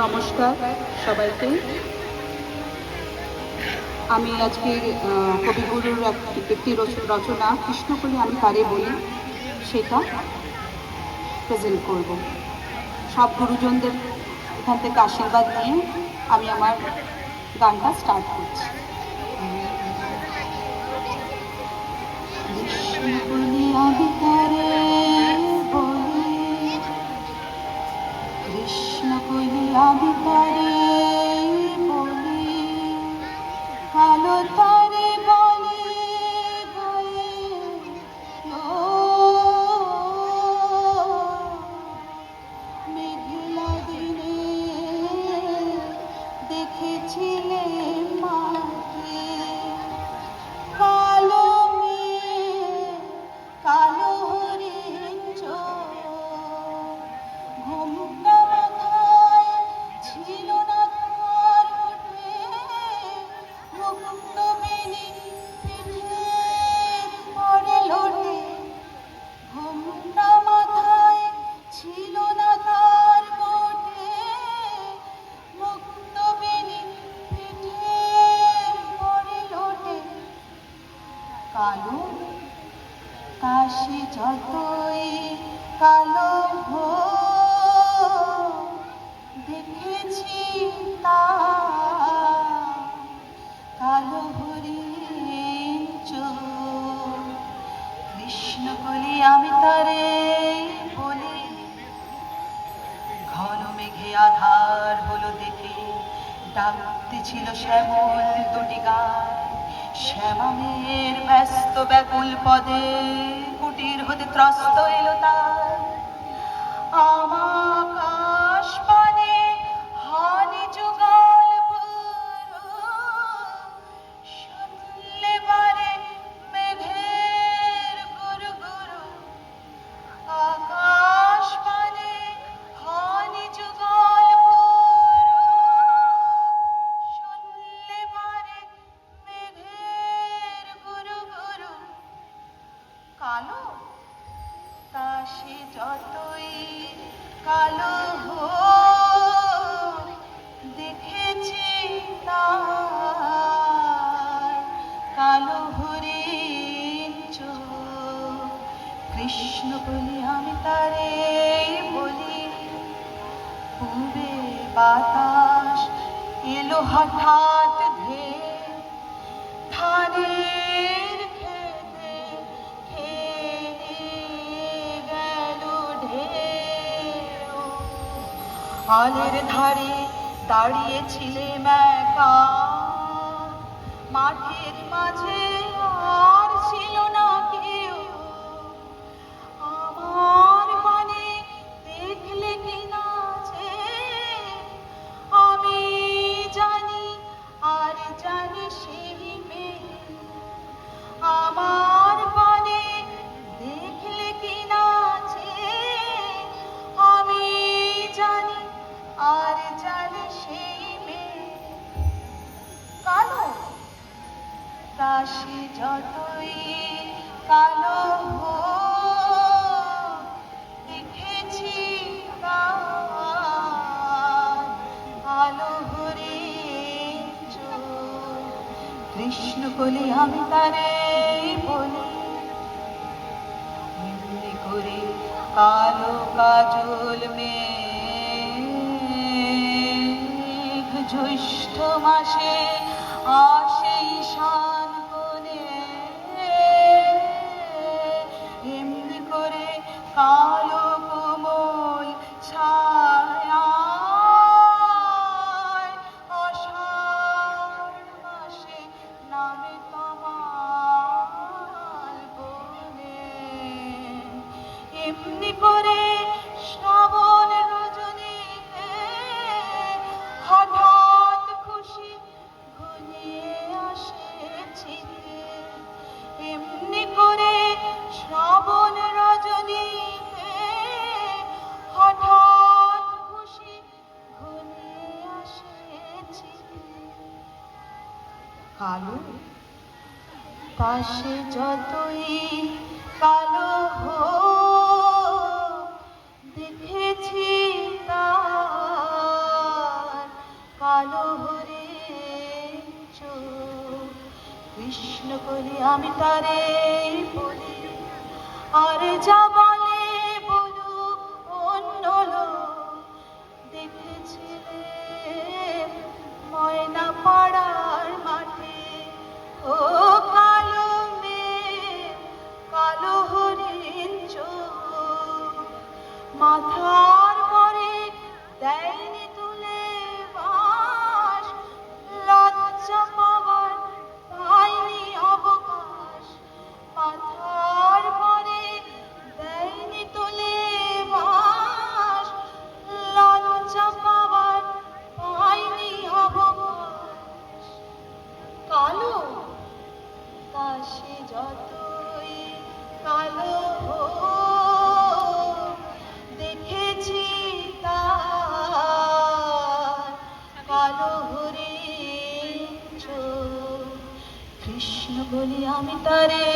নমস্কার সবাইকে। আমি আজকে কবিগুরুর একটি রচনা কৃষ্ণকলি আমি তারে বলি সেটা প্রেজেন্ট করব। সব গুরুজনদের এখান থেকে আশীর্বাদ নিয়ে আমি আমার গানটা স্টার্ট করছি। কৃষ্ণকলি আমি তারে বলি, কৃষ্ণকলি আমি তারে বলি, কালো তারে বলি গায়ে মেঘলা দিনে দেখেছিলে মাকে, কালো মেয়ে কালো হরিণ চোখ, ঘুমটা মাথায় ছিল না তোমার ওঠে, মুক্ত বেনি পিঠের পরে লোটে, ঘুমটা মাথায় ছিল না তার ওঠে, মুক্ত বেনি পিঠের পরে লোটে, কালো কাশি যতই কালো দেখেছি তা কালো হরিণ চোখ। কৃষ্ণকলি আমি তারে বলি, ঘন মেঘে আধার হলো দেখে ডাকতে ছিল শ্যামল দুটি গায়, শ্যামামের ব্যস্ত ব্যাকুল পদে কুটির হতে ত্রস্ত এলো তার, আকাশ পানে হানি যুগল শুনলে বারে মেঘের গুরু গুরু, আকাশ পানে হানি যুগল শুনলে বারে মেঘের গুরু গুরু, কালো কাশি যতই কালো দেখেছি তার কালো হরিণ চোখ। কৃষ্ণকলি আমি তারে বলি, পূবে বাতাস এলো হঠাৎ ধেয়ে, ধানের খেতে গেল ঢেউ, হালের ধারে দাঁড়িয়েছিলেম একা, মাঠের মাঝে আর ছিল না কেউ, আমার মানে দেখলে কি না যে আমি জানি আর জানি সেই মেয়ে, আমার মানে দেখলে কি না যে আমি জানি আর জানি সেই মেয়ে, কালো কাশি যতই কালো দেখেছি তার কালো হরিণ চোখ। কৃষ্ণকলি আমি তারে বলি, এমনি করে কালো কাজল মেঘ জ্যৈষ্ঠ মাসে আসে ঈশান কোণে, এমনি করে কালো কোমল ছায়া আষাঢ় মাসে নামে তমাল বনে, এমনি করে শ্রাবণ রজনীতে হঠাৎ খুশি ঘনিয়ে আসে, এমনি করে শ্রাবণ রজনীতে হঠাৎ খুশি ঘনিয়ে আসে, কালো পাশে যতই কালো দেখেছি তার কালো হরিণ চোখ। কৃষ্ণ বলি আমি তারে বলি, আর যা বলে বলুক অন্য লোক। দেখেছিলে ময়না পাড়ার মাঠে ও কালো মেয়ে, কালো হরিণ চোখ। মাথার পরে দেয়নি তুলে বাঁশ, লজ্জা পাওয়ার পায়নি অবকাশ। মাথার পরে দেয়নি তুলে বাঁশ, লজ্জা পাওয়ার পায়নি অবকাশ। কালো তা সে যতই কালো হোক, দেখেছি তার কালো হরিণ চোখ। কৃষ্ণ বলি আমি তারে